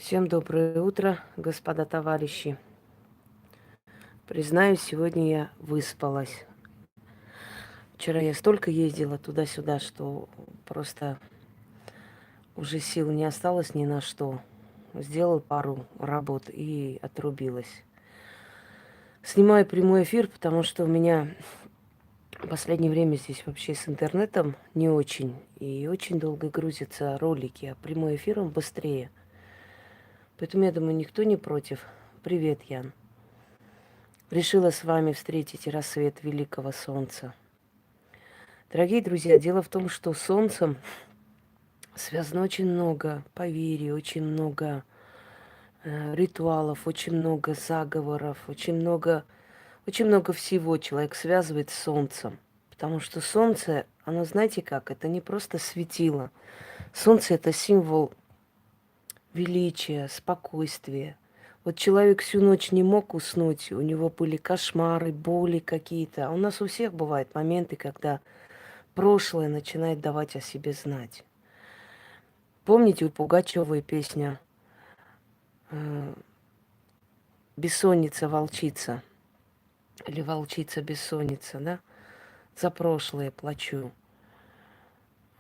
Всем доброе утро, господа товарищи. Признаюсь, сегодня я выспалась. Вчера я столько ездила туда-сюда, что просто уже сил не осталось ни на что. Сделала пару работ и отрубилась. Снимаю прямой эфир, потому что у меня в последнее время здесь вообще с интернетом не очень. И очень долго грузятся ролики, а прямой эфир он быстрее. Поэтому я думаю, никто не против. Привет, Ян. Решила с вами встретить рассвет великого солнца. Дорогие друзья, дело в том, что с солнцем связано очень много поверий, очень много ритуалов, очень много заговоров, очень много всего человек связывает с солнцем. Потому что солнце, оно, знаете как, это не просто светило. Солнце – это символ величия, спокойствия. Вот человек всю ночь не мог уснуть, у него были кошмары, боли какие-то. А у нас у всех бывают моменты, когда прошлое начинает давать о себе знать. Помните у Пугачевой песня «Бессонница, волчица» или «Волчица-бессонница», да? За прошлое плачу.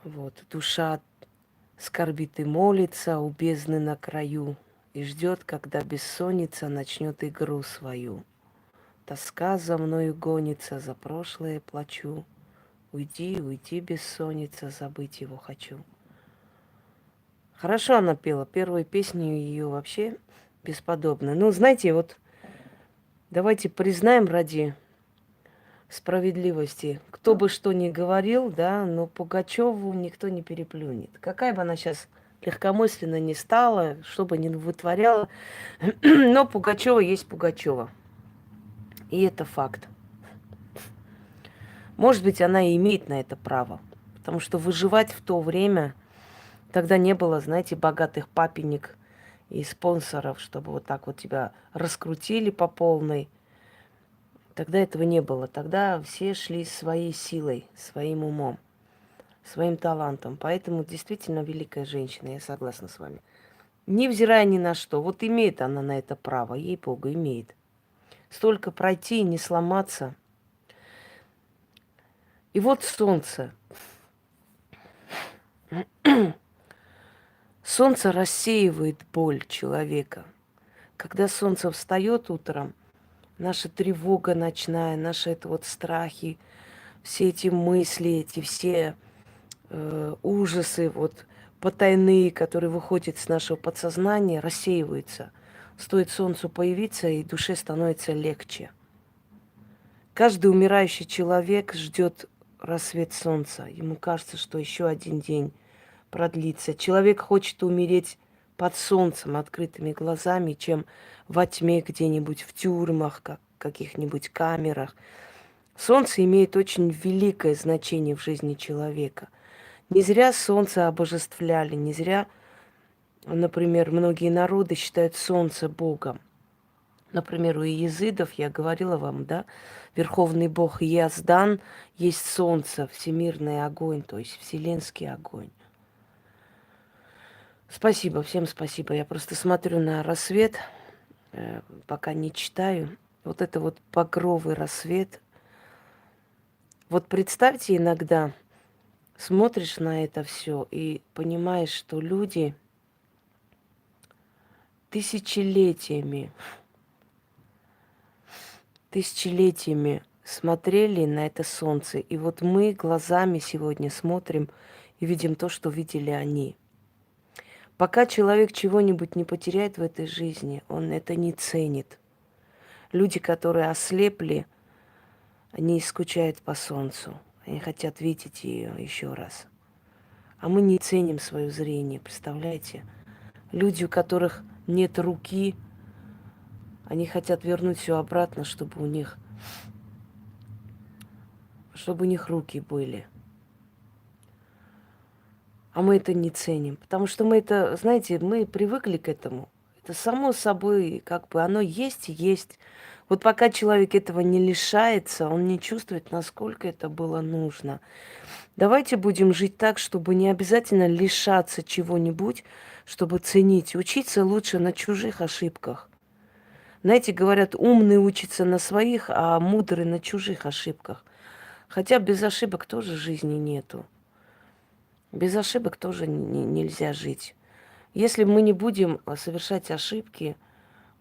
Вот, душа скорбит и молится у бездны на краю и ждет, когда бессонница начнет игру свою. Тоска за мною гонится, за прошлое плачу. Уйди, уйди, бессонница, забыть его хочу. Хорошо она пела. Первую песню ее вообще бесподобно. Ну, знаете, вот давайте признаем ради справедливости. Кто бы что ни говорил, да, но Пугачеву никто не переплюнет. Какая бы она сейчас легкомысленно не стала, что бы ни вытворяла, но Пугачева есть Пугачева. И это факт. Может быть, она и имеет на это право. Потому что выживать в то время тогда не было, знаете, богатых папенек и спонсоров, чтобы вот так вот тебя раскрутили по полной. Тогда этого не было. Тогда все шли своей силой, своим умом, своим талантом. Поэтому действительно великая женщина, я согласна с вами. Невзирая ни на что. Вот имеет она на это право, ей-богу, имеет. Столько пройти и не сломаться. И вот солнце. Солнце рассеивает боль человека. Когда солнце встает утром, наша тревога ночная, наши это вот страхи, все эти мысли, эти все ужасы вот потайные, которые выходят с нашего подсознания, рассеиваются. Стоит солнцу появиться, и душе становится легче. Каждый умирающий человек ждет рассвет солнца. Ему кажется, что еще один день продлится. Человек хочет умереть под солнцем, открытыми глазами, чем во тьме где-нибудь в тюрьмах, как каких-нибудь камерах. Солнце имеет очень великое значение в жизни человека. Не зря солнце обожествляли, не зря, например, многие народы считают солнце богом. Например, у иезидов, я говорила вам, да, верховный бог Яздан есть солнце, всемирный огонь, то есть вселенский огонь. Спасибо, всем спасибо. Я просто смотрю на рассвет, пока не читаю. Вот это вот багровый рассвет. Вот представьте иногда, смотришь на это все и понимаешь, что люди тысячелетиями, тысячелетиями смотрели на это солнце. И вот мы глазами сегодня смотрим и видим то, что видели они. Пока человек чего-нибудь не потеряет в этой жизни, он это не ценит. Люди, которые ослепли, они скучают по солнцу. Они хотят видеть ее еще раз. А мы не ценим свое зрение, представляете? Люди, у которых нет руки, они хотят вернуть все обратно, чтобы у них руки были. А мы это не ценим, потому что мы это, знаете, мы привыкли к этому. Это само собой, как бы оно есть и есть. Вот пока человек этого не лишается, он не чувствует, насколько это было нужно. Давайте будем жить так, чтобы не обязательно лишаться чего-нибудь, чтобы ценить. Учиться лучше на чужих ошибках. Знаете, говорят, умный учится на своих, а мудрый на чужих ошибках. Хотя без ошибок тоже жизни нету. Без ошибок тоже нельзя жить. Если мы не будем совершать ошибки,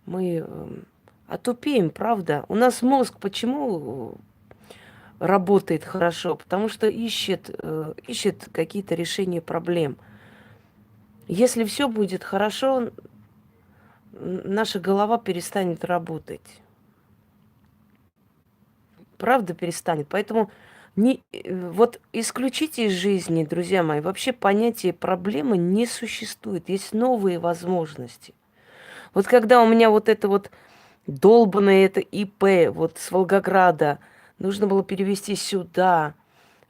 мы отупеем, правда. У нас мозг почему работает хорошо? Потому что ищет какие-то решения проблем. Если все будет хорошо, наша голова перестанет работать. Правда перестанет. Поэтому вот исключите из жизни, друзья мои, вообще понятие проблемы не существует. Есть новые возможности. Вот когда у меня вот это вот долбанное это ИП вот с Волгограда нужно было перевести сюда,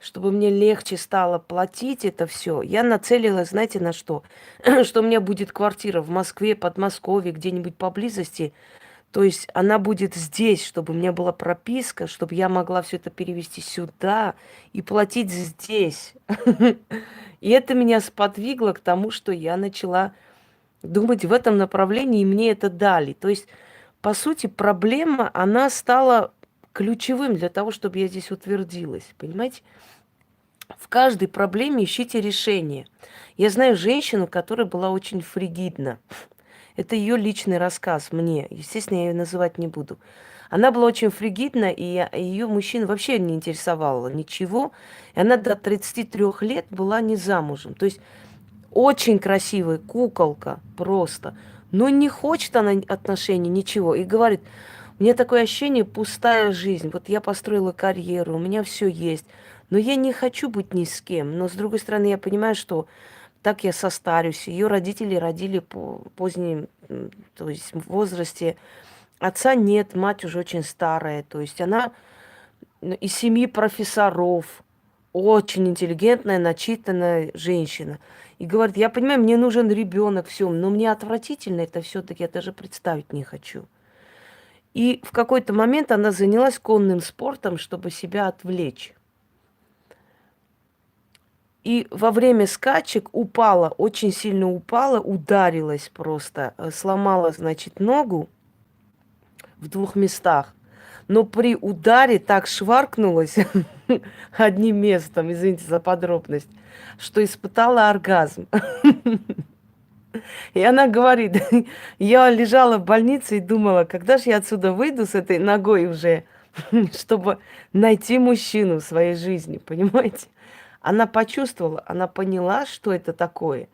чтобы мне легче стало платить это все, я нацелилась, знаете, на что? Что у меня будет квартира в Москве, Подмосковье, где-нибудь поблизости. То есть она будет здесь, чтобы у меня была прописка, чтобы я могла все это перевести сюда и платить здесь. И это меня сподвигло к тому, что я начала думать в этом направлении, и мне это дали. То есть, по сути, проблема, она стала ключевым для того, чтобы я здесь утвердилась. Понимаете? В каждой проблеме ищите решение. Я знаю женщину, которая была очень фригидна. Это ее личный рассказ мне. Естественно, я ее называть не буду. Она была очень фригидна, и ее мужчина вообще не интересовало ничего. И она до 33 лет была не замужем. То есть очень красивая куколка просто. Но не хочет она отношений, ничего. И говорит, у меня такое ощущение, пустая жизнь. Вот я построила карьеру, у меня все есть. Но я не хочу быть ни с кем. Но, с другой стороны, я понимаю, что так я состарюсь. Ее родители родили по позднем, то есть в возрасте. Отца нет, мать уже очень старая. То есть она из семьи профессоров. Очень интеллигентная, начитанная женщина. И говорит, я понимаю, мне нужен ребенок, все, но мне отвратительно это все-таки, я даже представить не хочу. И в какой-то момент она занялась конным спортом, чтобы себя отвлечь. И во время скачек упала, очень сильно упала, ударилась просто, сломала, значит, ногу в 2 местах. Но при ударе так шваркнулась одним местом, извините за подробность, что испытала оргазм. И она говорит, я лежала в больнице и думала, когда же я отсюда выйду с этой ногой уже, чтобы найти мужчину в своей жизни, понимаете? Она почувствовала, она поняла, что это такое.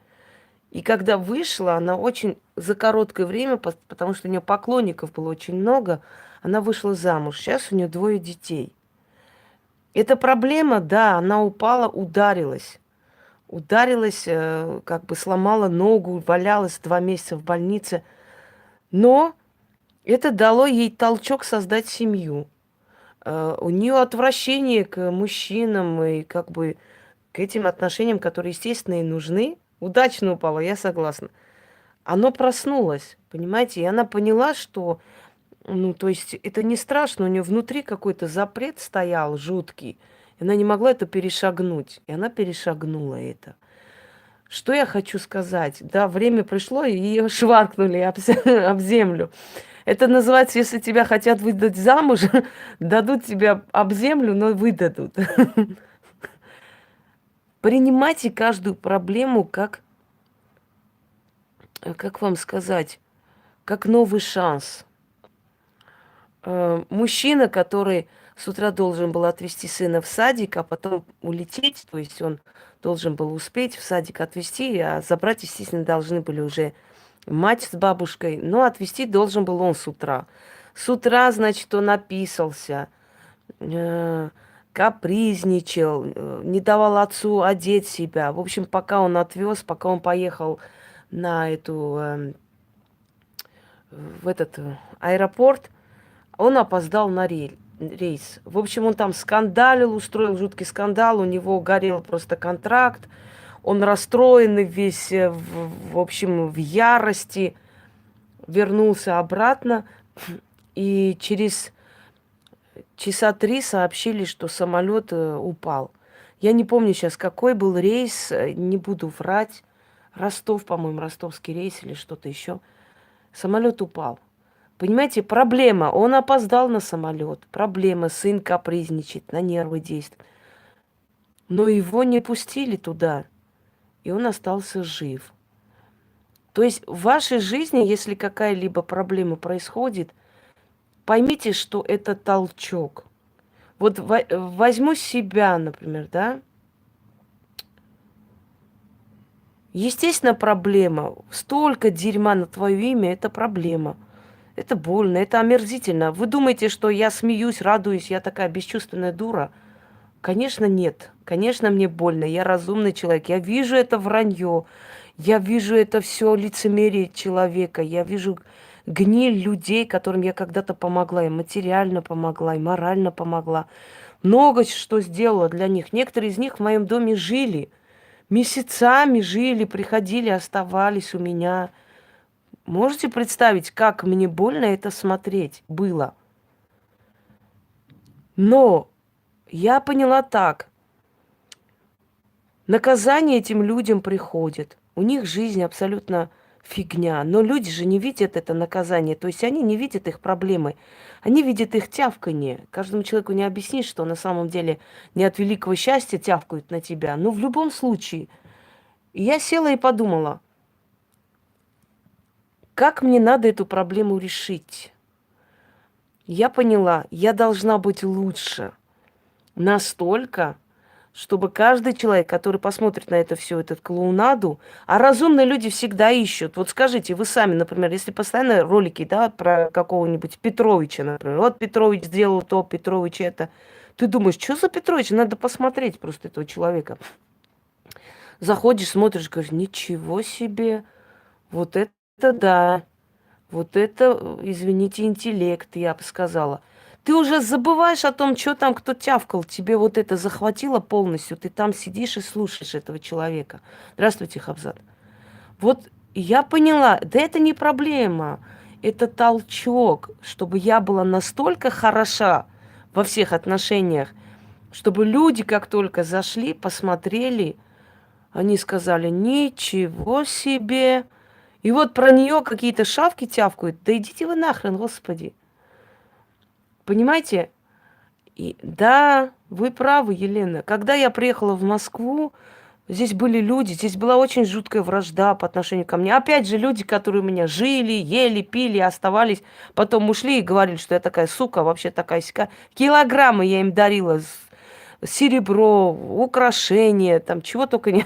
И когда вышла, она очень за короткое время, потому что у нее поклонников было очень много, она вышла замуж. Сейчас у нее 2 детей. Это проблема, да, она упала, ударилась. Ударилась, как бы сломала ногу, валялась 2 месяца в больнице. Но это дало ей толчок создать семью. У нее отвращение к мужчинам и как бы к этим отношениям, которые, естественно, и нужны. Удачно упала, я согласна. Оно проснулось, понимаете? И она поняла, что, ну, то есть это не страшно, у нее внутри какой-то запрет стоял жуткий. И она не могла это перешагнуть. И она перешагнула это. Что я хочу сказать? Да, время пришло, и ее шваркнули об землю. Это называется, если тебя хотят выдать замуж, дадут тебя об землю, но выдадут. Принимайте каждую проблему как вам сказать, как новый шанс. Мужчина, который с утра должен был отвезти сына в садик, а потом улететь, то есть он должен был успеть в садик отвезти, а забрать, естественно, должны были уже мать с бабушкой, но отвезти должен был он с утра. С утра, значит, он описался, капризничал, не давал отцу одеть себя. В общем, пока он отвез, пока он поехал на в этот аэропорт, он опоздал на рейс. В общем, он там скандалил, устроил жуткий скандал, у него горел просто контракт, он расстроенный весь, в общем, в ярости, вернулся обратно. И через часа 3 сообщили, что самолет упал. Я не помню сейчас, какой был рейс, не буду врать. Ростов, по-моему, ростовский рейс или что-то еще. Самолет упал. Понимаете, проблема. Он опоздал на самолет. Проблема. Сын капризничает, на нервы действует. Но его не пустили туда. И он остался жив. То есть в вашей жизни, если какая-либо проблема происходит, поймите, что это толчок. Вот возьму себя, например, да. Естественно, проблема. Столько дерьма на твое имя – это проблема. Это больно, это омерзительно. Вы думаете, что я смеюсь, радуюсь, я такая бесчувственная дура? Конечно, нет. Конечно, мне больно. Я разумный человек. Я вижу это вранье. Я вижу это все лицемерие человека. Я вижу гниль людей, которым я когда-то помогла. И материально помогла, и морально помогла. Много что сделала для них. Некоторые из них в моем доме жили. Месяцами жили, приходили, оставались у меня. Можете представить, как мне больно это смотреть было? Но я поняла так. Наказание этим людям приходит. У них жизнь абсолютно фигня. Но люди же не видят это наказание. То есть они не видят их проблемы. Они видят их тявканье. Каждому человеку не объяснишь, что на самом деле не от великого счастья тявкают на тебя. Но в любом случае. Я села и подумала, как мне надо эту проблему решить. Я поняла, я должна быть лучше. Настолько, чтобы каждый человек, который посмотрит на это все, этот клоунаду, а разумные люди всегда ищут. Вот скажите, вы сами, например, если постоянно ролики, да, про какого-нибудь Петровича, например, вот Петрович сделал то, Петрович это, ты думаешь, что за Петрович? Надо посмотреть просто этого человека. Заходишь, смотришь, говоришь, ничего себе, вот это да, вот это, извините, интеллект, я бы сказала. Ты уже забываешь о том, что там кто тявкал. Тебе вот это захватило полностью. Ты там сидишь и слушаешь этого человека. Здравствуйте, Хабзат. Вот я поняла, да это не проблема. Это толчок, чтобы я была настолько хороша во всех отношениях, чтобы люди, как только зашли, посмотрели, они сказали, ничего себе. И вот про нее какие-то шавки тявкают. Да идите вы нахрен, Господи. Понимаете? И, да, вы правы, Елена. Когда я приехала в Москву, здесь были люди, здесь была очень жуткая вражда по отношению ко мне. Опять же, люди, которые у меня жили, ели, пили, оставались, потом ушли и говорили, что я такая сука, вообще такая сика. Килограммы я им дарила, серебро, украшения, там чего только не.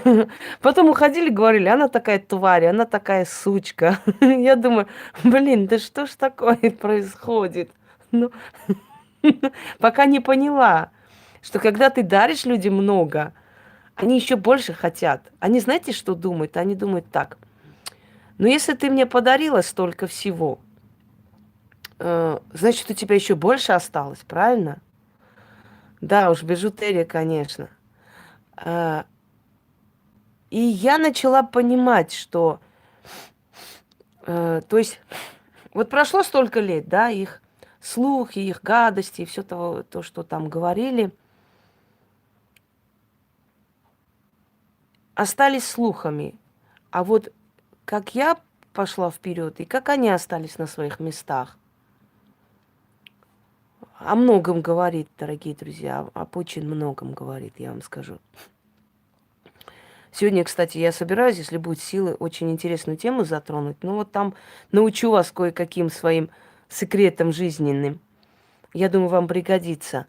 Потом уходили, говорили, она такая тварь, она такая сучка. Я думаю, блин, да что ж такое происходит? Ну, пока не поняла, что когда ты даришь людям много, они еще больше хотят. Они знаете, что думают? Они думают так. Ну, если ты мне подарила столько всего, значит, у тебя еще больше осталось, правильно? Да уж, бижутерия, конечно. И я начала понимать, что, то есть, вот прошло столько лет, да, их слухи, их гадости, все то, что там говорили, остались слухами. А вот как я пошла вперед и как они остались на своих местах, о многом говорит, дорогие друзья, об очень многом говорит, я вам скажу. Сегодня, кстати, я собираюсь, если будет силы, очень интересную тему затронуть. Ну вот там научу вас кое-каким своим секретам жизненным. Я думаю, вам пригодится.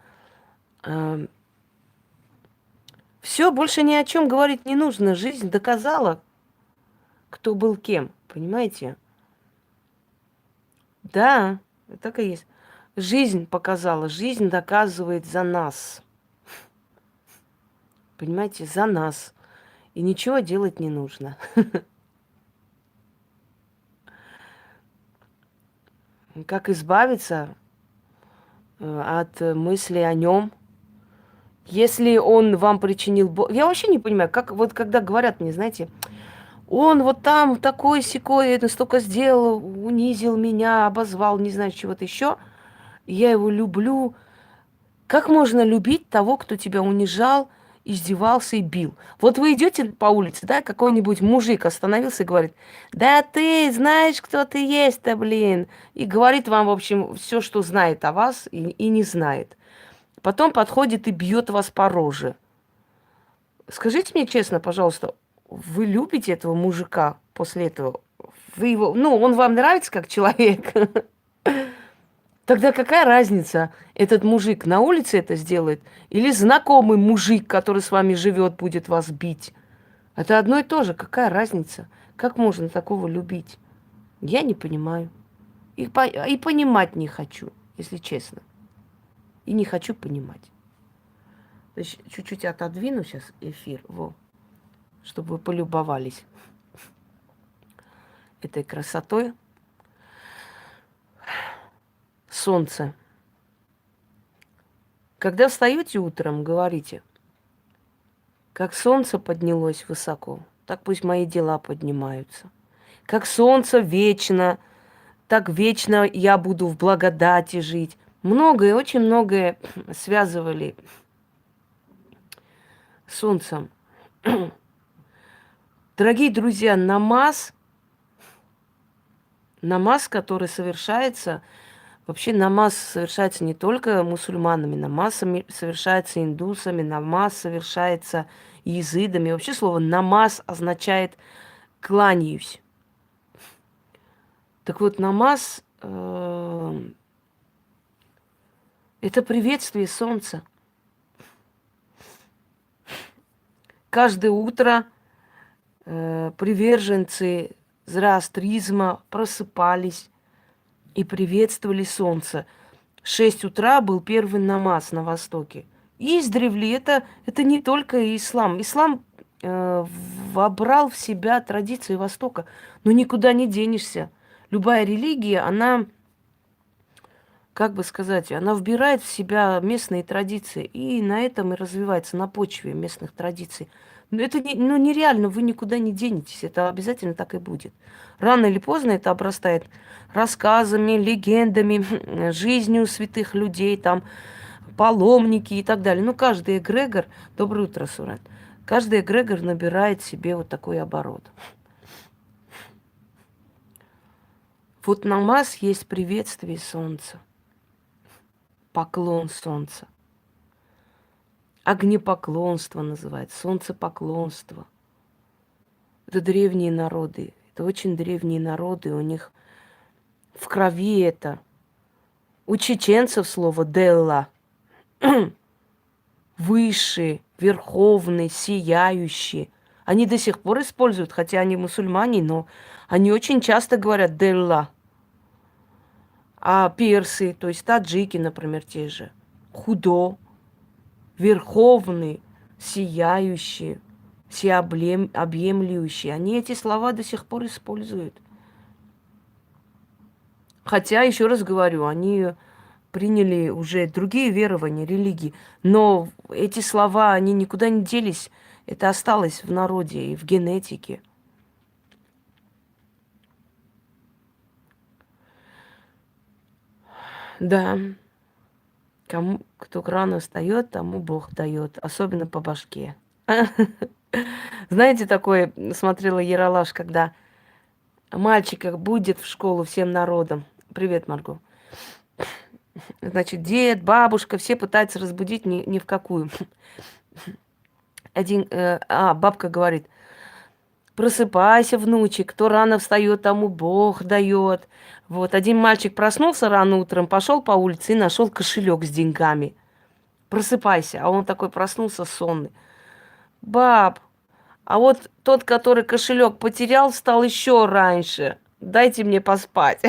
Все, больше ни о чем говорить не нужно. Жизнь доказала, кто был кем. Понимаете? Да, так и есть. Жизнь показала, жизнь доказывает за нас. Понимаете, за нас. И ничего делать не нужно. Как избавиться от мысли о нем, если он вам причинил боль? Я вообще не понимаю, как вот когда говорят мне, знаете, он вот там такой-сякой, это столько сделал, унизил меня, обозвал, не знаю, чего-то еще. и я его люблю. Как можно любить того, кто тебя унижал, издевался и бил? Вот вы идете по улице, да, какой-нибудь мужик остановился и говорит: да ты знаешь, кто ты есть-то, блин. И говорит вам, в общем, все, что знает о вас и не знает. Потом подходит и бьет вас по роже. Скажите мне честно, пожалуйста, вы любите этого мужика после этого? Вы его, ну, он вам нравится как человек? Тогда какая разница, этот мужик на улице это сделает или знакомый мужик, который с вами живет, будет вас бить? Это одно и то же. Какая разница? Как можно такого любить? Я не понимаю. И понимать не хочу, если честно. И не хочу понимать. То есть чуть-чуть отодвину сейчас эфир, чтобы вы полюбовались этой красотой. Солнце. Когда встаете утром, говорите: как солнце поднялось высоко, так пусть мои дела поднимаются. Как солнце вечно, так вечно я буду в благодати жить. Многое, очень многое связывали с солнцем. Дорогие друзья, намаз, который совершается, вообще намаз совершается не только мусульманами, намаз совершается индусами, намаз совершается езидами. Вообще слово намаз означает кланяюсь. Так вот, намаз это приветствие солнца. Каждое утро приверженцы зороастризма просыпались и приветствовали солнце. 6 утра был первый намаз на Востоке. Издревле это не только ислам. Ислам вобрал в себя традиции Востока. Но никуда не денешься. Любая религия, она, как бы сказать, она вбирает в себя местные традиции. И на этом и развивается, на почве местных традиций. Но это нереально, вы никуда не денетесь. Это обязательно так и будет. Рано или поздно это обрастает рассказами, легендами, жизнью святых людей, там, паломники и так далее. Ну, каждый эгрегор... Доброе утро, Сурен. Каждый эгрегор набирает себе вот такой оборот. Вот намаз есть приветствие солнца, поклон солнца. Огнепоклонство называется, солнцепоклонство. Это древние народы, это очень древние народы, у них в крови это. У чеченцев слово «делла» высший, верховный, сияющий. Они до сих пор используют, хотя они мусульмане, но они очень часто говорят «делла». А персы, то есть таджики, например, те же, худо, верховный, сияющий, всеобъемлющий. Они эти слова до сих пор используют. Хотя, еще раз говорю, они приняли уже другие верования, религии. Но эти слова, они никуда не делись. Это осталось в народе и в генетике. Да. Кому, кто рано встает, тому Бог дает. Особенно по башке. Знаете, такое смотрела Ералаш, когда мальчика будет в школу всем народом. Привет, Марго. Значит, дед, бабушка, все пытаются разбудить ни в какую. Бабка говорит: просыпайся, внучек, кто рано встает, тому Бог дает. Вот, один мальчик проснулся рано утром, пошел по улице и нашел кошелек с деньгами. Просыпайся. А он такой проснулся сонный. Баб, а вот тот, который кошелек потерял, встал еще раньше. Дайте мне поспать.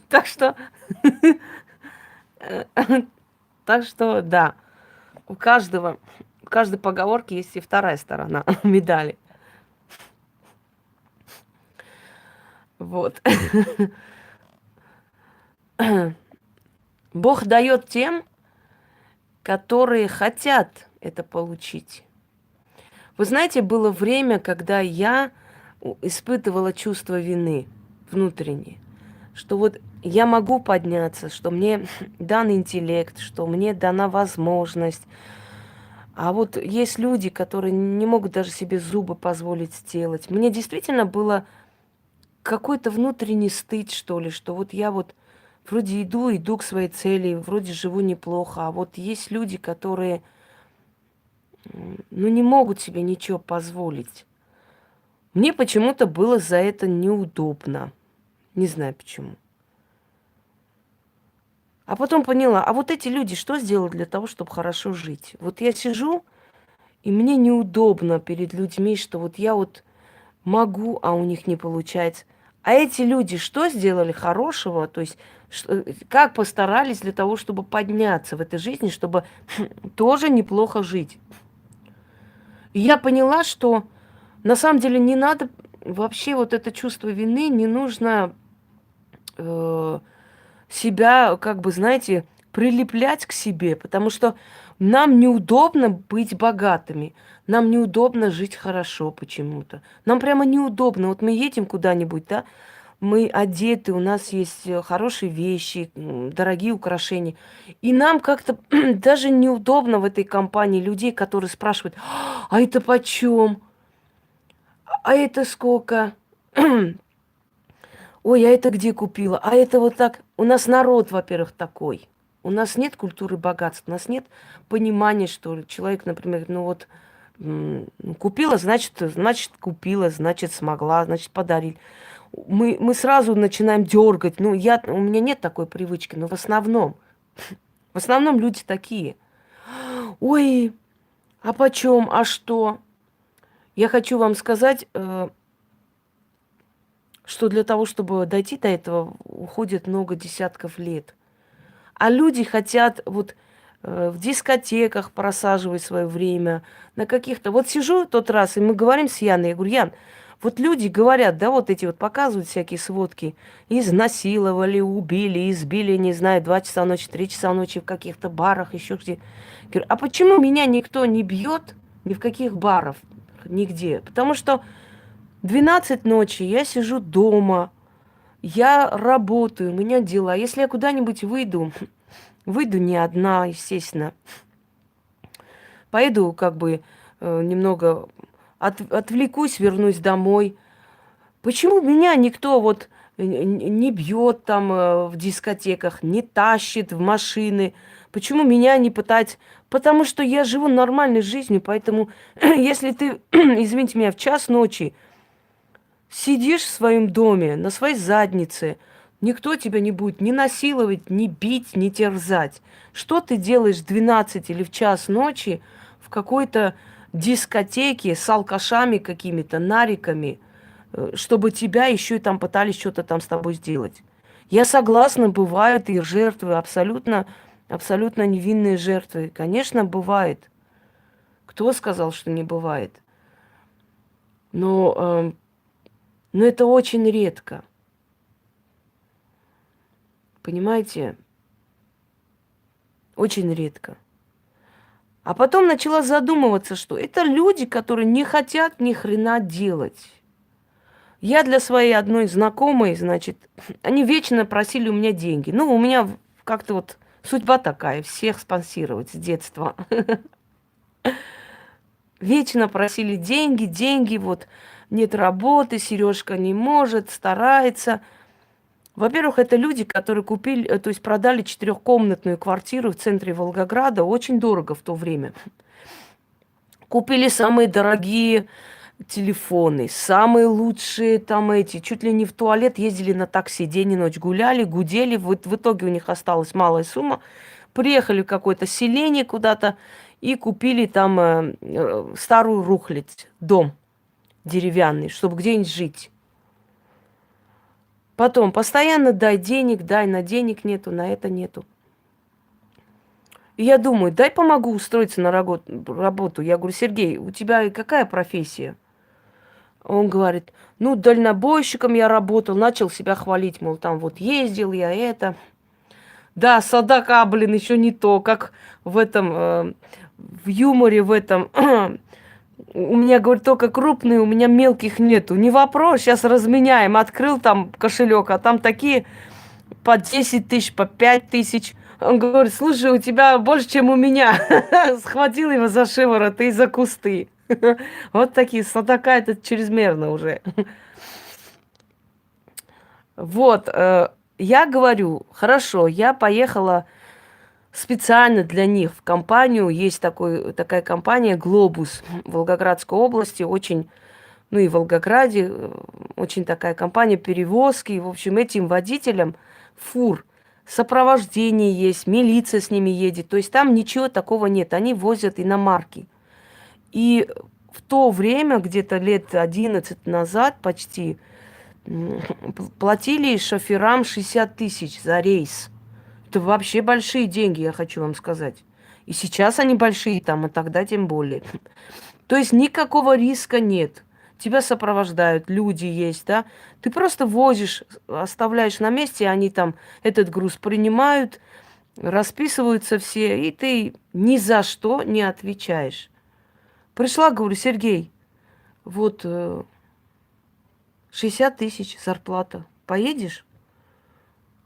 Так что, да, у каждой поговорки есть и вторая сторона медали. Вот. Бог дает тем, которые хотят это получить. Вы знаете, было время, когда я испытывала чувство вины внутреннее, что вот я могу подняться, что мне дан интеллект, что мне дана возможность. А вот есть люди, которые не могут даже себе зубы позволить сделать. Мне действительно было какой-то внутренний стыд, что ли, что вот я вот вроде иду к своей цели, вроде живу неплохо, а вот есть люди, которые, ну, не могут себе ничего позволить. Мне почему-то было за это неудобно. Не знаю почему. А потом поняла, а вот эти люди что сделали для того, чтобы хорошо жить? Вот я сижу, и мне неудобно перед людьми, что вот я вот могу, а у них не получается. А эти люди что сделали хорошего? То есть как постарались для того, чтобы подняться в этой жизни, чтобы тоже неплохо жить? И я поняла, что на самом деле не надо вообще вот это чувство вины, не нужно э, себя, как бы, знаете, прилеплять к себе, потому что нам неудобно быть богатыми, нам неудобно жить хорошо почему-то. Нам прямо неудобно. Вот мы едем куда-нибудь, да, мы одеты, у нас есть хорошие вещи, дорогие украшения. И нам как-то даже неудобно в этой компании людей, которые спрашивают, а это почем? А это сколько? Ой, а это где купила? А это вот так. У нас народ, во-первых, такой. У нас нет культуры богатства, у нас нет понимания, что человек, например, ну вот купила, значит купила, значит смогла, значит подарили. Мы сразу начинаем дергать. Ну, у меня нет такой привычки, но в основном люди такие. Ой, а почем, а что? Я хочу вам сказать, что для того, чтобы дойти до этого, уходит много десятков лет. А люди хотят вот в дискотеках просаживать свое время, на каких-то... Вот сижу тот раз, и мы говорим с Яной, я говорю, Ян, вот люди говорят, да, вот эти вот показывают всякие сводки, изнасиловали, убили, избили, не знаю, 2 часа ночи, 3 часа ночи в каких-то барах, еще где. Говорю, а почему меня никто не бьет ни в каких барах, нигде? Потому что 12 ночи я сижу дома, я работаю, у меня дела. Если я куда-нибудь выйду не одна, естественно. Поеду как бы немного, отвлекусь, вернусь домой. Почему меня никто вот не бьет там в дискотеках, не тащит в машины? Почему меня не пытать? Потому что я живу нормальной жизнью, поэтому если ты, извините меня, в час ночи сидишь в своем доме, на своей заднице, никто тебя не будет ни насиловать, ни бить, ни терзать. Что ты делаешь в 12 или в час ночи в какой-то дискотеке с алкашами какими-то, нариками, чтобы тебя еще и там пытались что-то там с тобой сделать? Я согласна, бывают и жертвы, абсолютно, абсолютно невинные жертвы. Конечно, бывает. Кто сказал, что не бывает? Но это очень редко. Понимаете? Очень редко. А потом начала задумываться, что это люди, которые не хотят ни хрена делать. Я для своей одной знакомой, значит, они вечно просили у меня деньги. Ну, у меня как-то вот судьба такая, всех спонсировать с детства. Вечно просили деньги, деньги, вот нет работы, Сережка не может, старается. Во-первых, это люди, которые купили, то есть продали 4-комнатную квартиру в центре Волгограда очень дорого в то время. Купили самые дорогие телефоны, самые лучшие там эти, чуть ли не в туалет ездили на такси, день и ночь гуляли, гудели. Вот в итоге у них осталась малая сумма. Приехали в какое-то селение куда-то и купили там старую рухлядь, дом деревянный, чтобы где-нибудь жить. Потом постоянно дай, на денег нету, на это нету. И я думаю, дай помогу устроиться на работу. Я говорю, Сергей, у тебя какая профессия? Он говорит, ну, дальнобойщиком я работал, начал себя хвалить, мол, там вот ездил я это. Да, Садака, блин, еще не то, как в этом, в юморе в этом. У меня, говорит, только крупные, у меня мелких нету. Не вопрос, сейчас разменяем. Открыл там кошелек, а там такие по 10 тысяч, по 5 тысяч. Он говорит, слушай, у тебя больше, чем у меня. Схватил его за шиворот и за кусты. Вот такие, садака это чрезмерно уже. Вот, я говорю, хорошо, я поехала специально для них в компанию. Есть такая компания «Глобус» в Волгоградской области. Очень, ну и в Волгограде, очень такая компания перевозки. В общем, этим водителям фур сопровождение есть, милиция с ними едет. То есть там ничего такого нет. Они возят иномарки. И в то время, где-то лет 11 назад почти, платили шоферам 60 тысяч за рейс. Это вообще большие деньги, я хочу вам сказать. И сейчас они большие там, а тогда тем более. То есть никакого риска нет. Тебя сопровождают, люди есть, да. Ты просто возишь, оставляешь на месте, они там этот груз принимают, расписываются все, и ты ни за что не отвечаешь. Пришла, говорю, Сергей, вот 60 тысяч зарплата. Поедешь?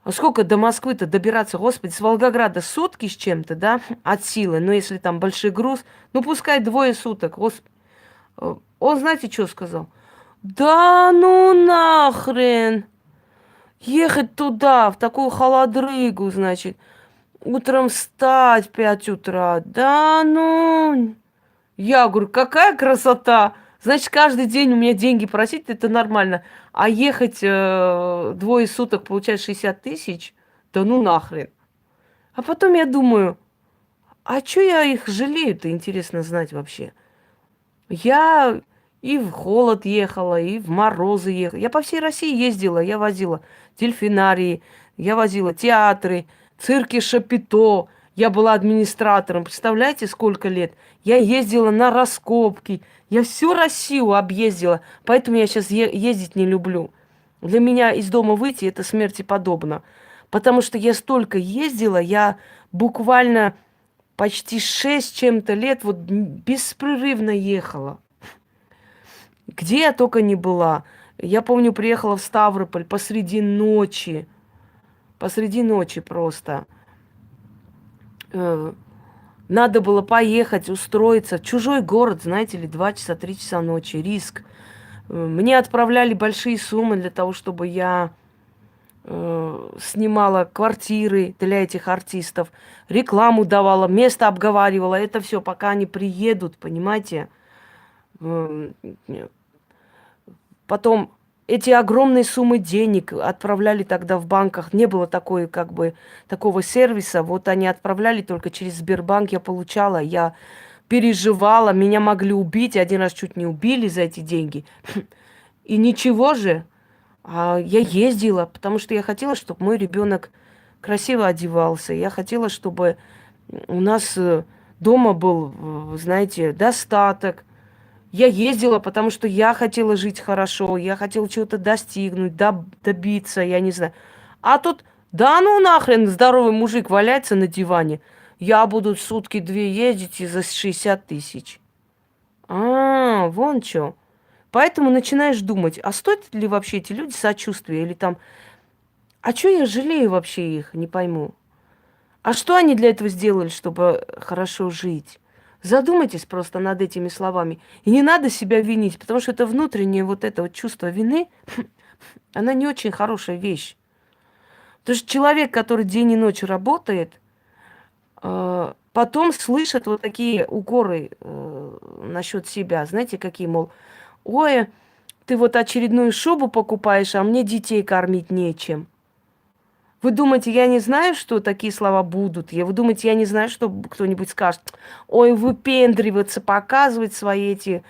А сколько до Москвы-то добираться, господи, с Волгограда сутки с чем-то, да, от силы. Но если там большой груз, ну пускай 2 суток. Он, знаете, что сказал? Да ну нахрен! Ехать туда, в такую холодрыгу, значит, утром встать в 5 утра. Да ну... Я говорю, какая красота! Значит, каждый день у меня деньги просить, это нормально. А ехать 2 суток, получать 60 тысяч, да ну нахрен. А потом я думаю, а чё я их жалею-то, интересно знать вообще. Я и в холод ехала, и в морозы ехала. Я по всей России ездила, я возила дельфинарии, я возила театры, цирки Шапито. Я была администратором, представляете, сколько лет? Я ездила на раскопки, я всю Россию объездила, поэтому я сейчас ездить не люблю. Для меня из дома выйти это смерти подобно. Потому что я столько ездила, я буквально почти 6 чем-то лет вот беспрерывно ехала. Где я только не была. Я помню, приехала в Ставрополь посреди ночи. Посреди ночи просто. Надо было поехать, устроиться. Чужой город, знаете ли, 2 часа, 3 часа ночи. Риск. Мне отправляли большие суммы для того, чтобы я снимала квартиры для этих артистов. Рекламу давала, место обговаривала. Это все, пока они приедут, понимаете? Потом эти огромные суммы денег отправляли тогда в банках. Не было такой, как бы, такого сервиса. Вот они отправляли только через Сбербанк. Я получала, я переживала. Меня могли убить. Один раз чуть не убили за эти деньги. И ничего же. А я ездила, потому что я хотела, чтобы мой ребенок красиво одевался. Я хотела, чтобы у нас дома был, знаете, достаток. Я ездила, потому что я хотела жить хорошо, я хотела чего-то достигнуть, добиться, я не знаю. А тут, да ну нахрен, здоровый мужик валяется на диване. Я буду сутки 2 ездить и за 60 тысяч. Вон что. Поэтому начинаешь думать, а стоят ли вообще эти люди сочувствия? Или там, а что я жалею вообще их, не пойму. А что они для этого сделали, чтобы хорошо жить? Задумайтесь просто над этими словами. И не надо себя винить, потому что это внутреннее вот это вот чувство вины, она не очень хорошая вещь. Потому что человек, который день и ночь работает, потом слышит вот такие укоры насчет себя. Знаете, какие, мол, ой, ты вот очередную шубу покупаешь, а мне детей кормить нечем. Вы думаете, я не знаю, что такие слова будут? Вы думаете, я не знаю, что кто-нибудь скажет? Ой, выпендриваться, показывать свои эти...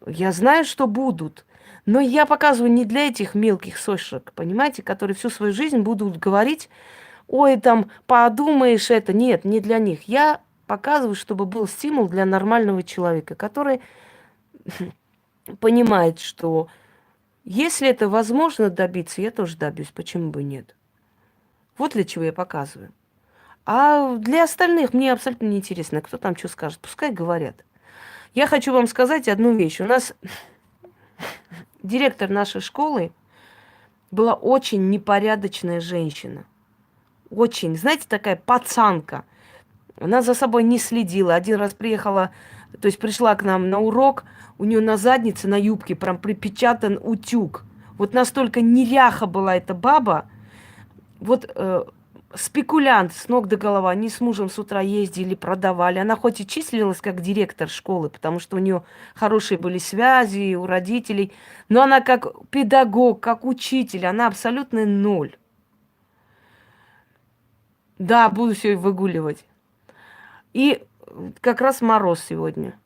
Я знаю, что будут. Но я показываю не для этих мелких сошек, понимаете, которые всю свою жизнь будут говорить, ой, там, подумаешь это. Нет, не для них. Я показываю, чтобы был стимул для нормального человека, который понимает, что если это возможно добиться, я тоже добьюсь. Почему бы нет? Вот для чего я показываю. А для остальных мне абсолютно не интересно, кто там что скажет. Пускай говорят. Я хочу вам сказать одну вещь. У нас директор нашей школы была очень непорядочная женщина. Очень, знаете, такая пацанка. Она за собой не следила. Один раз приехала, то есть пришла к нам на урок, у нее на заднице, на юбке прям припечатан утюг. Вот настолько неряха была эта баба. Вот спекулянт с ног до головы. Они с мужем с утра ездили, продавали. Она хоть и числилась как директор школы, потому что у нее хорошие были связи у родителей, но она как педагог, как учитель, она абсолютно ноль. Да, буду все выгуливать. И как раз мороз сегодня.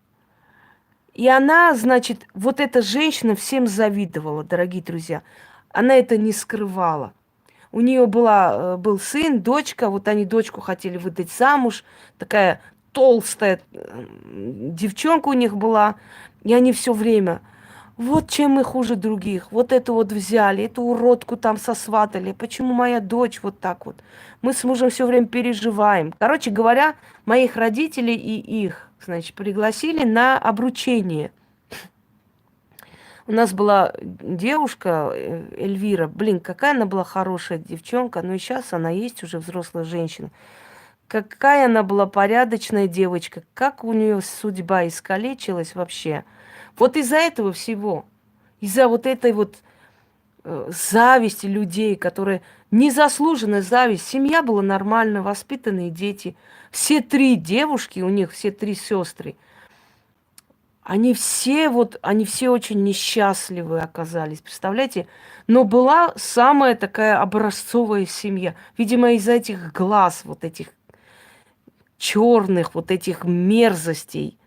И она, значит, вот эта женщина всем завидовала, дорогие друзья. Она это не скрывала. У нее был сын, дочка. Вот они дочку хотели выдать замуж. Такая толстая девчонка у них была. И они все время: вот чем мы хуже других. Вот эту вот взяли, эту уродку там сосватали. Почему моя дочь вот так вот? Мы с мужем все время переживаем. Короче говоря, моих родителей и их, значит, пригласили на обручение. У нас была девушка Эльвира. Блин, какая она была хорошая девчонка. Ну и сейчас она есть уже взрослая женщина. Какая она была порядочная девочка. Как у нее судьба искалечилась вообще. Вот из-за этого всего. Из-за вот этой вот зависти людей, которые... Незаслуженная зависть. Семья была нормальная, воспитанные дети. Все три девушки, у них все три сестры, они все очень несчастливы оказались, представляете? Но была самая такая образцовая семья. Видимо, из-за этих глаз, вот этих черных, вот этих мерзостей.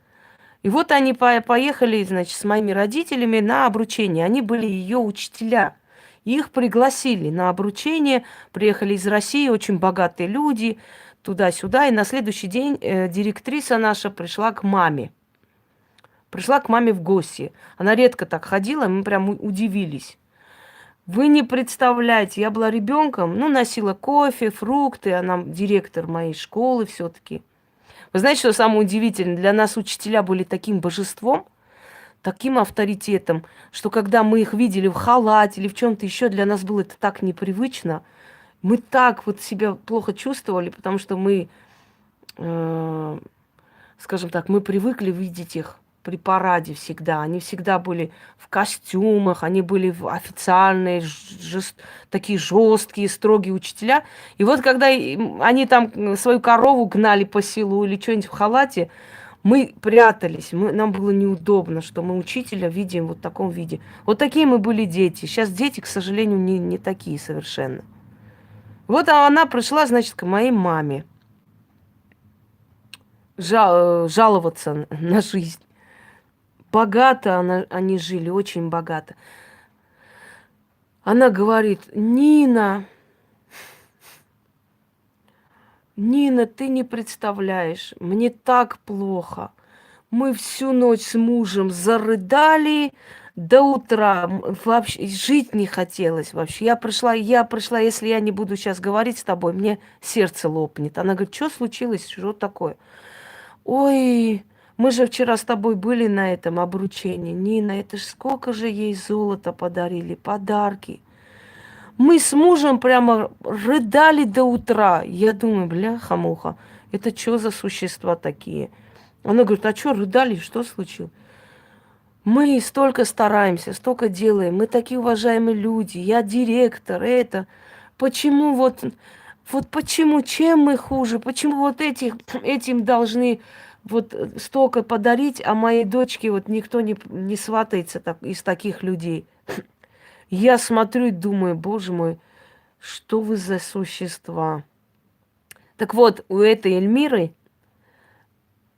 И вот они поехали, значит, с моими родителями на обручение. Они были ее учителя. Их пригласили на обручение. Приехали из России очень богатые люди, туда-сюда. И на следующий день директриса наша пришла к маме. Пришла к маме в гости. Она редко так ходила, мы прям удивились. Вы не представляете, я была ребенком, ну, носила кофе, фрукты, она директор моей школы все-таки. Вы знаете, что самое удивительное? Для нас учителя были таким божеством, таким авторитетом, что когда мы их видели в халате или в чем-то еще, для нас было это так непривычно. Мы так вот себя плохо чувствовали, потому что мы, скажем так, мы привыкли видеть их при параде всегда. Они всегда были в костюмах, они были официальные, такие жесткие, строгие учителя. И вот когда они там свою корову гнали по селу или что-нибудь в халате, мы прятались, нам было неудобно, что мы учителя видим вот в таком виде. Вот такие мы были дети. Сейчас дети, к сожалению, не такие совершенно. Вот она пришла, значит, к моей маме жаловаться на жизнь. Богато они жили, очень богато. Она говорит: Нина, ты не представляешь, мне так плохо. Мы всю ночь с мужем зарыдали до утра. Вообще жить не хотелось вообще. Я пришла, если я не буду сейчас говорить с тобой, мне сердце лопнет. Она говорит: что случилось, что такое? Ой, мы же вчера с тобой были на этом обручении. Нина, это ж сколько же ей золота подарили, подарки. Мы с мужем прямо рыдали до утра. Я думаю: бляха-муха, это что за существа такие? Она говорит: а что рыдали, что случилось? Мы столько стараемся, столько делаем, мы такие уважаемые люди, я директор, это. Почему вот почему, чем мы хуже? Почему вот этим должны вот столько подарить, а моей дочке вот никто не сватается из таких людей? Я смотрю и думаю: боже мой, что вы за существа? Так вот, у этой Эльмиры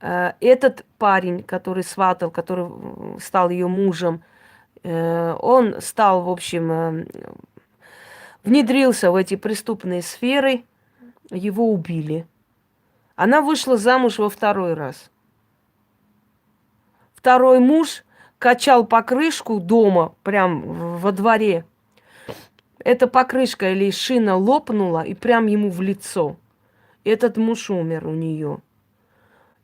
этот парень, который сватал, который стал ее мужем, он стал, в общем, внедрился в эти преступные сферы, его убили. Она вышла замуж во второй раз. Второй муж качал покрышку дома, прям во дворе. Эта покрышка или шина лопнула и прям ему в лицо. Этот муж умер у нее.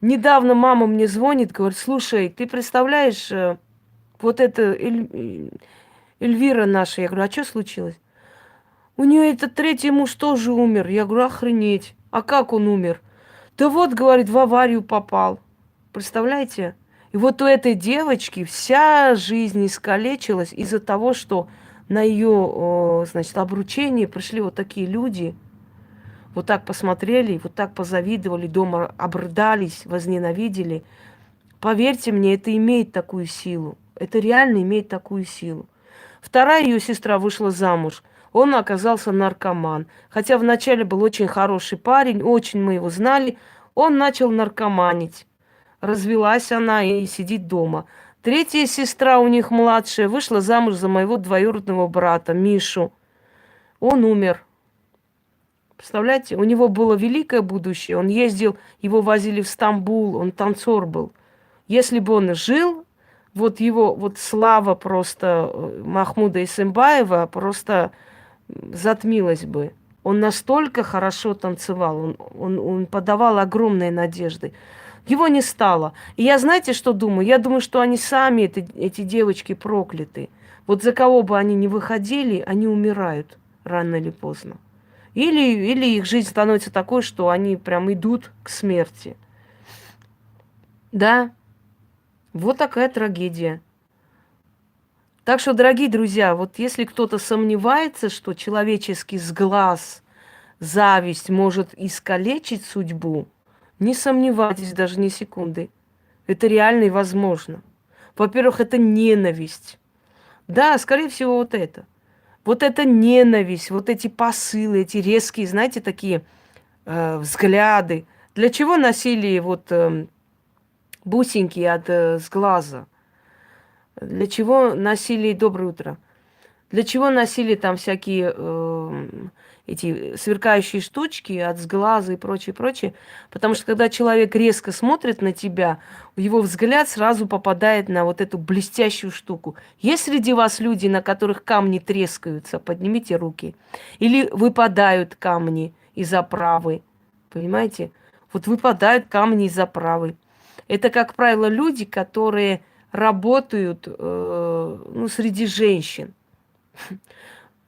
Недавно мама мне звонит, говорит: слушай, ты представляешь, вот это Эльвира наша. Я говорю: а что случилось? У нее этот третий муж тоже умер. Я говорю, охренеть. А как он умер? Да вот, говорит, в аварию попал. Представляете? И вот у этой девочки вся жизнь искалечилась из-за того, что на ее, значит, обручение пришли вот такие люди, вот так посмотрели, вот так позавидовали, дома обрыдались, возненавидели. Поверьте мне, это имеет такую силу. Это реально имеет такую силу. Вторая ее сестра вышла замуж. Он оказался наркоман. Хотя вначале был очень хороший парень, очень мы его знали. Он начал наркоманить. Развелась она и сидит дома. Третья сестра у них младшая вышла замуж за моего двоюродного брата Мишу. Он умер. Представляете, у него было великое будущее. Он ездил, его возили в Стамбул, он танцор был. Если бы он жил, вот его вот слава просто Махмуда Исымбаева просто затмилась бы. Он настолько хорошо танцевал, он подавал огромные надежды. Его не стало. И я, знаете, что думаю? Я думаю, что они сами, эти девочки, прокляты. Вот за кого бы они ни выходили, они умирают рано или поздно. Или их жизнь становится такой, что они прям идут к смерти. Да, вот такая трагедия. Так что, дорогие друзья, вот если кто-то сомневается, что человеческий сглаз, зависть может искалечить судьбу, не сомневайтесь даже ни секунды. Это реально и возможно. Во-первых, это ненависть. Да, скорее всего, вот это. Вот эта ненависть, вот эти посылы, эти резкие, знаете, такие взгляды. Для чего носили вот бусинки с глаза? Для чего носили «Доброе утро»? Для чего носили там всякие эти сверкающие штучки от сглаза и прочее, прочее? Потому что когда человек резко смотрит на тебя, его взгляд сразу попадает на вот эту блестящую штуку. Есть среди вас люди, на которых камни трескаются? Поднимите руки. Или выпадают камни из оправы. Понимаете? Вот выпадают камни из оправы. Это, как правило, люди, которые работают среди женщин.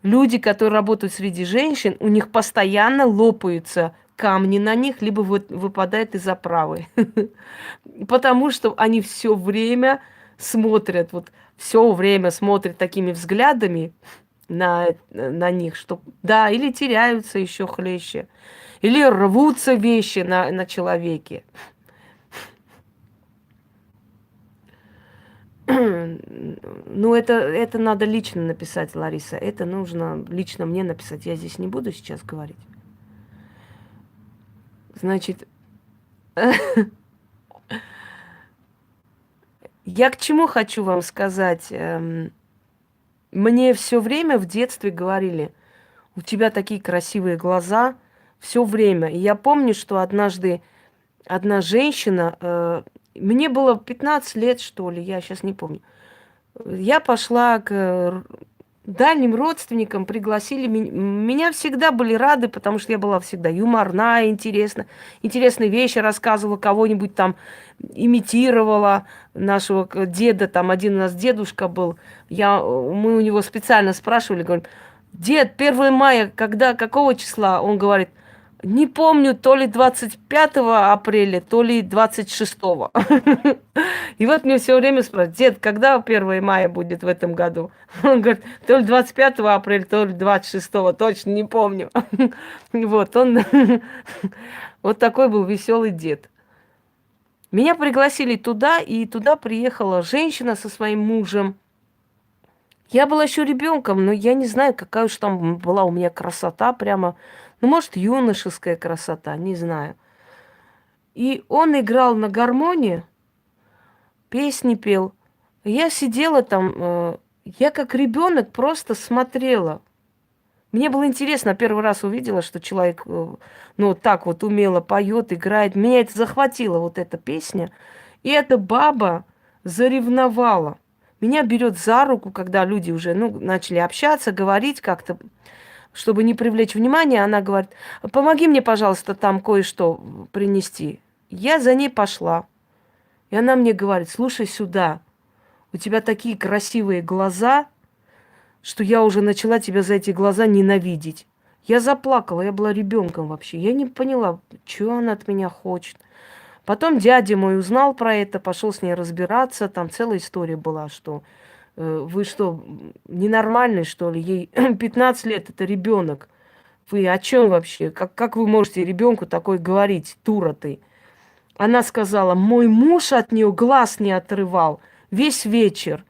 Люди, которые работают среди женщин, у них постоянно лопаются камни на них, либо выпадает из оправы. Потому что они все время смотрят, вот все время смотрят такими взглядами на них, что да, или теряются еще хлеще, или рвутся вещи на человеке. Ну, это надо лично написать, Лариса. Это нужно лично мне написать. Я здесь не буду сейчас говорить. Значит, я к чему хочу вам сказать? Мне все время в детстве говорили, у тебя такие красивые глаза, все время. И я помню, что однажды одна женщина, мне было 15 лет, что ли, я сейчас не помню. Я пошла к дальним родственникам, пригласили меня. Меня всегда были рады, потому что я была всегда юморная, интересна. Интересные вещи рассказывала, кого-нибудь там имитировала, нашего деда. Там один у нас дедушка был. Мы у него специально спрашивали, говорим, дед, 1 мая, когда, какого числа? Он говорит, не помню, то ли 25 апреля, то ли 26-го. И вот мне все время спрашивают, дед, когда 1 мая будет в этом году? Он говорит, то ли 25 апреля, то ли 26-го, точно не помню. Вот он, вот такой был веселый дед. Меня пригласили туда, и туда приехала женщина со своим мужем. Я была еще ребенком, но я не знаю, какая уж там была у меня красота прямо. Ну, может, юношеская красота, не знаю. И он играл на гармонии, песни пел. Я сидела там, я как ребенок просто смотрела. Мне было интересно, первый раз увидела, что человек, ну, так вот умело поет, играет. Меня это захватила, вот эта песня. И эта баба заревновала. Меня берет за руку, когда люди уже, начали общаться, говорить как-то, чтобы не привлечь внимание. Она говорит, помоги мне, пожалуйста, там кое-что принести. Я за ней пошла. И она мне говорит, слушай сюда, у тебя такие красивые глаза, что я уже начала тебя за эти глаза ненавидеть. Я заплакала, я была ребенком вообще. Я не поняла, что она от меня хочет. Потом дядя мой узнал про это, пошел с ней разбираться. Там целая история была, что вы что, ненормальный, что ли? Ей 15 лет, это ребенок. Вы о чем вообще? Как вы можете ребенку такое говорить, дура ты? Она сказала, мой муж от нее глаз не отрывал весь вечер.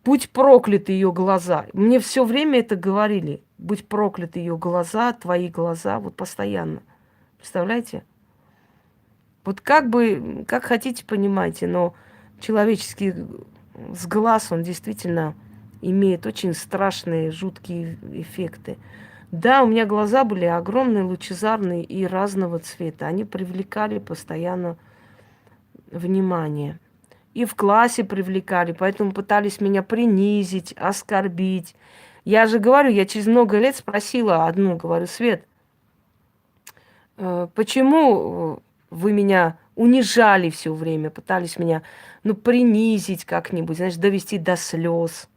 Будь прокляты ее глаза. Мне все время это говорили. Будь прокляты ее глаза, твои глаза, вот постоянно. Представляете? Вот как бы, как хотите, понимаете, но человеческий сглаз, он действительно имеет очень страшные, жуткие эффекты. Да, у меня глаза были огромные, лучезарные и разного цвета. Они привлекали постоянно внимание. И в классе привлекали, поэтому пытались меня принизить, оскорбить. Я же говорю, я через много лет спросила одну, говорю, Свет, почему вы меня унижали все время, пытались меня, ну, принизить как-нибудь, знаешь, довести до слез.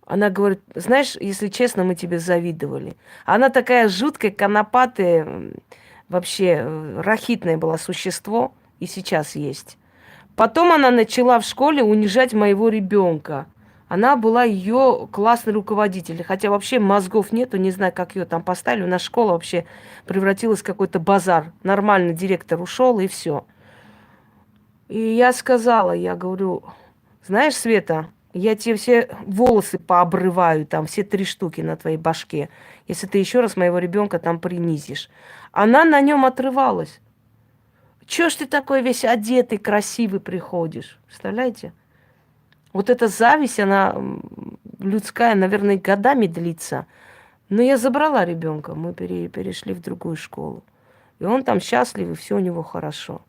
Она говорит, знаешь, если честно, мы тебе завидовали. Она такая жуткая, конопатая, вообще рахитное было существо, и сейчас есть. Потом она начала в школе унижать моего ребенка. Она была ее классный руководитель. Хотя вообще мозгов нету, не знаю, как ее там поставили. У нас школа вообще превратилась в какой-то базар. Нормальный директор ушел, и все. И я сказала, я говорю, знаешь, Света, я тебе все волосы пообрываю, там все 3 штуки на твоей башке, если ты еще раз моего ребенка там принизишь. Она на нем отрывалась. Чё ж ты такой весь одетый, красивый приходишь? Представляете? Вот эта зависть, она людская, наверное, годами длится. Но я забрала ребенка, мы перешли в другую школу. И он там счастлив, и все у него хорошо.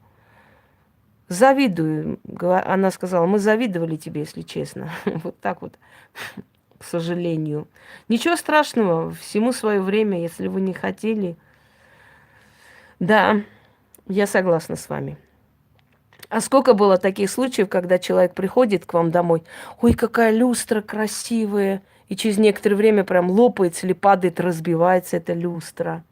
Завидую. Она сказала, мы завидовали тебе, если честно. Вот так вот, к сожалению. Ничего страшного, всему свое время, если вы не хотели. Да, я согласна с вами. А сколько было таких случаев, когда человек приходит к вам домой, ой, какая люстра красивая, и через некоторое время прям лопается или падает, разбивается эта люстра.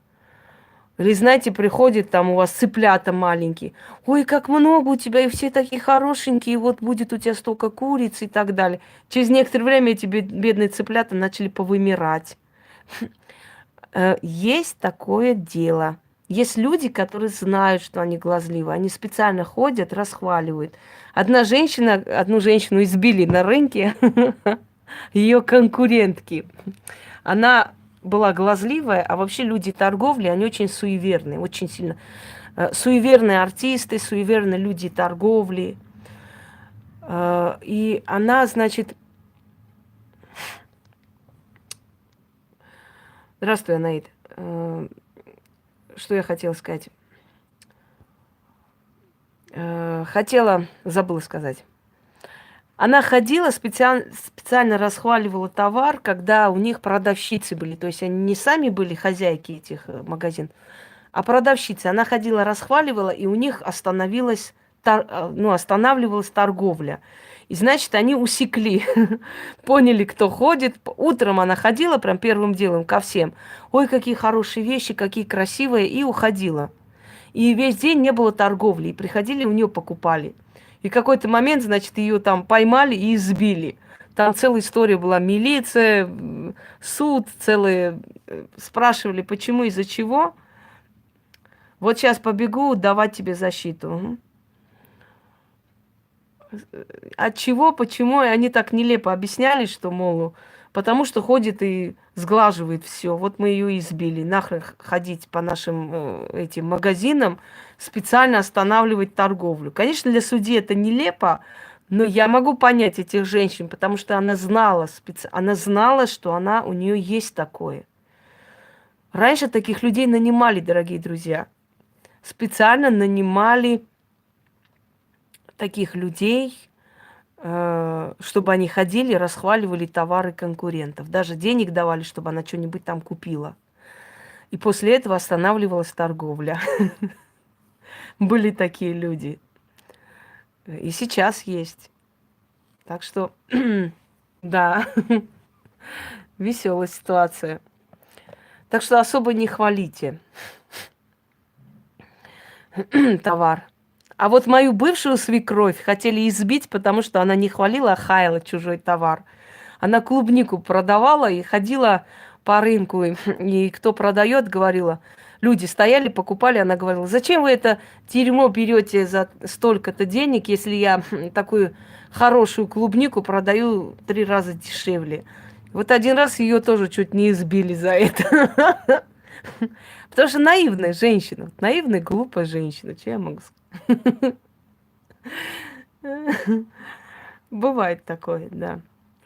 Или, знаете, приходит там у вас цыплята маленькие, ой, как много у тебя, и все такие хорошенькие, и вот будет у тебя столько куриц и так далее. Через некоторое время эти бедные цыплята начали повымирать. Есть такое дело. Есть люди, которые знают, что они глазливы. Они специально ходят, расхваливают. Одну женщину избили на рынке, ее конкурентки. Она была глазливая, а вообще люди торговли, они очень суеверные, очень сильно. Суеверные артисты, суеверные люди торговли. И она, значит... Здравствуй, Анаид. Что я хотела сказать? Забыла сказать. Она ходила, специально расхваливала товар, когда у них продавщицы были. То есть они не сами были хозяйки этих магазинов, а продавщицы. Она ходила, расхваливала, и у них останавливалась торговля. И, значит, они усекли, поняли, кто ходит. Утром она ходила прям первым делом ко всем. Ой, какие хорошие вещи, какие красивые, и уходила. И весь день не было торговли, и приходили у нее покупали. И в какой-то момент, значит, ее там поймали и избили. Там целая история была, милиция, суд, целые спрашивали, почему, из-за чего. Вот сейчас побегу давать тебе защиту. От чего, почему? И они так нелепо объясняли, что, мол, потому что ходит и сглаживает все. Вот мы ее избили. Нахрен ходить по нашим этим магазинам, специально останавливать торговлю. Конечно, для судьи это нелепо, но я могу понять этих женщин, потому что она знала, что у нее есть такое. Раньше таких людей нанимали, дорогие друзья. Специально нанимали таких людей, чтобы они ходили, расхваливали товары конкурентов. Даже денег давали, чтобы она что-нибудь там купила. И после этого останавливалась торговля. Были такие люди. И сейчас есть. Так что, да. Веселая ситуация. Так что особо не хвалите товар. А вот мою бывшую свекровь хотели избить, потому что она не хвалила, а хаяла чужой товар. Она клубнику продавала и ходила по рынку, и кто продает, говорила, люди стояли, покупали, она говорила, зачем вы это дерьмо берете за столько-то денег, если я такую хорошую клубнику продаю 3 раза дешевле. Вот один раз ее тоже чуть не избили за это. Потому что наивная женщина, наивная, глупая женщина, что я могу сказать? Бывает такое, да.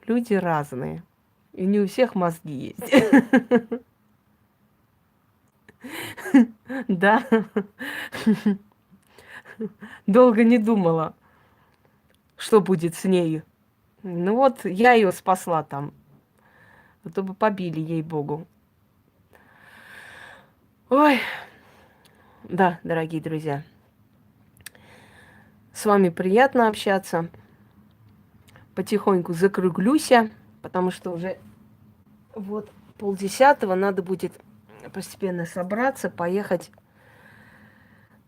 Люди разные. И не у всех мозги есть. Да. Долго не думала, что будет с нею. Ну вот, я ее спасла там. А то бы побили, ей-богу. Ой. Да, дорогие друзья. С вами приятно общаться. Потихоньку закруглюся, потому что уже вот 9:30 надо будет постепенно собраться, поехать.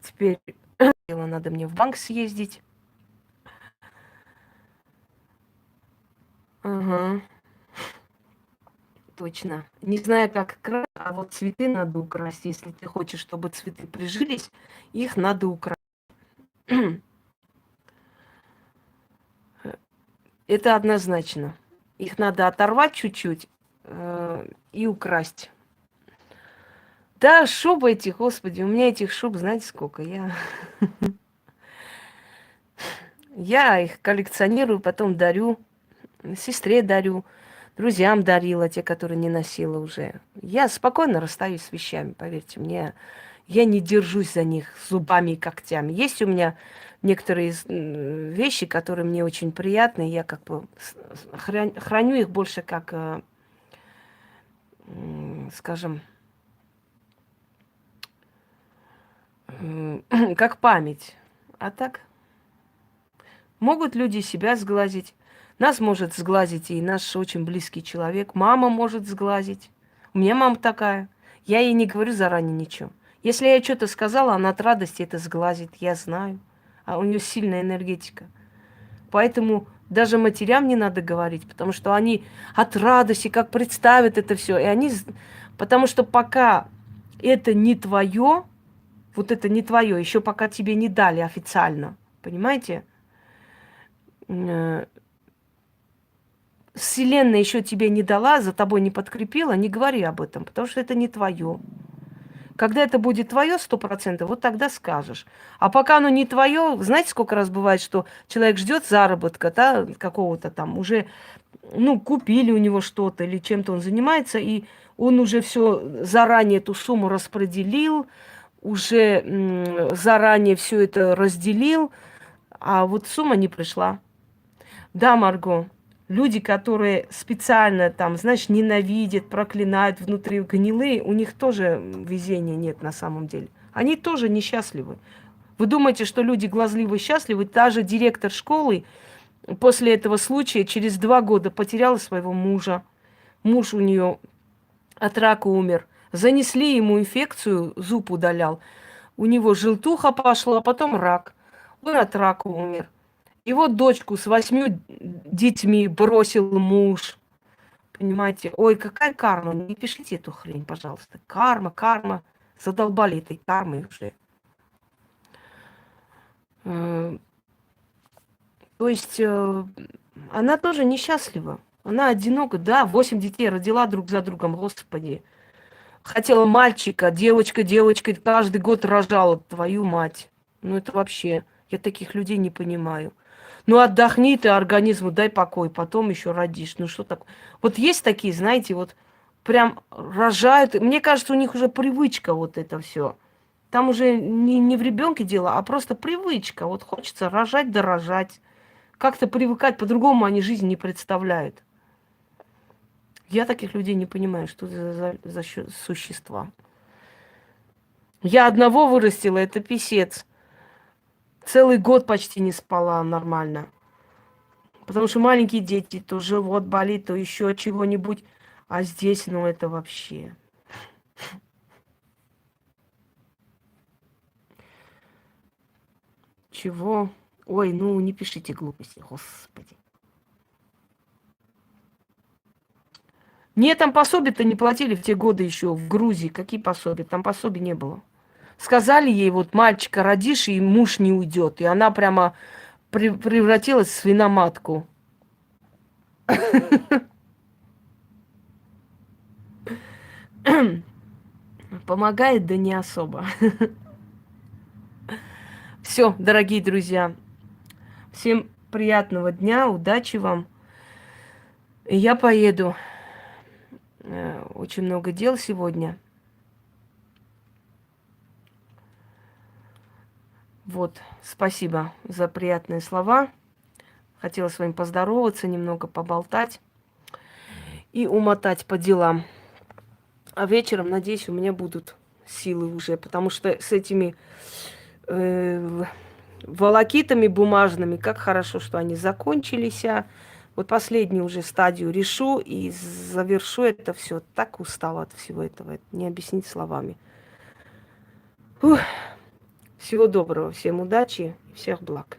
Теперь надо мне в банк съездить. Ага, точно. Не знаю, как красть, а вот цветы надо украсть. Если ты хочешь, чтобы цветы прижились, их надо украсть. Это однозначно. Их надо оторвать чуть-чуть и украсть. Да, шубы эти, господи, у меня этих шуб, знаете, сколько? Я их коллекционирую, потом дарю, сестре дарю, друзьям дарила, те, которые не носила уже. Я спокойно расстаюсь с вещами, поверьте мне. Я не держусь за них зубами и когтями. Есть у меня некоторые вещи, которые мне очень приятны. Я как бы храню их больше как, скажем, как память. А так могут люди себя сглазить. Нас может сглазить и наш очень близкий человек. Мама может сглазить. У меня мама такая. Я ей не говорю заранее ничего. Если я что-то сказала, она от радости это сглазит. Я знаю. А у нее сильная энергетика. Поэтому даже матерям не надо говорить, потому что они от радости как представят это все. И они... Потому что пока это не твое, вот это не твое, еще пока тебе не дали официально. Понимаете? Вселенная еще тебе не дала, за тобой не подкрепила, не говори об этом, потому что это не твое. Когда это будет твое 100%, вот тогда скажешь. А пока оно не твое, знаете, сколько раз бывает, что человек ждет заработка, да, какого-то там, уже, ну, купили у него что-то или чем-то он занимается, и он уже все заранее эту сумму распределил, уже заранее все это разделил, а вот сумма не пришла. Да, Марго, люди, которые специально там, знаешь, ненавидят, проклинают внутри гнилые, у них тоже везения нет на самом деле. Они тоже несчастливы. Вы думаете, что люди глазливы счастливы? Даже директор школы после этого случая через 2 года потеряла своего мужа. Муж у нее от рака умер. Занесли ему инфекцию, зуб удалял. У него желтуха пошла, а потом рак. Он от рака умер. И вот дочку с 8 детьми бросил муж. Понимаете? Ой, какая карма. Не пишите эту хрень, пожалуйста. Карма, карма. Задолбали этой кармой уже. То есть она тоже несчастлива. Она одинока. Да, 8 детей родила друг за другом. Господи. Хотела мальчика, девочка, девочка. Каждый год рожала. Твою мать. Ну это вообще... Я таких людей не понимаю. Ну, отдохни ты организму, дай покой, потом еще родишь. Ну, что такое? Вот есть такие, знаете, вот прям рожают. Мне кажется, у них уже привычка вот это все. Там уже не в ребенке дело, а просто привычка. Вот хочется рожать да рожать. Как-то привыкать, по-другому они жизнь не представляют. Я таких людей не понимаю, что за существа. Я одного вырастила, это писец. Целый год почти не спала нормально. Потому что маленькие дети, то живот болит, то еще чего-нибудь. А здесь, ну, это вообще. Чего? Ой, ну, не пишите глупости, господи. Нет, там пособия-то не платили в те годы еще в Грузии. Какие пособия? Там пособий не было. Сказали ей, вот мальчика родишь, и муж не уйдет. И она прямо превратилась в свиноматку. Помогает, да не особо. Все, дорогие друзья, всем приятного дня, удачи вам. И я поеду. Очень много дел сегодня. Вот, спасибо за приятные слова. Хотела с вами поздороваться, немного поболтать и умотать по делам. А вечером, надеюсь, у меня будут силы уже, потому что с этими волокитами бумажными, как хорошо, что они закончились. Вот последнюю уже стадию решу и завершу это все. Так устала от всего этого, это не объяснить словами. Фух. Всего доброго, всем удачи и всех благ.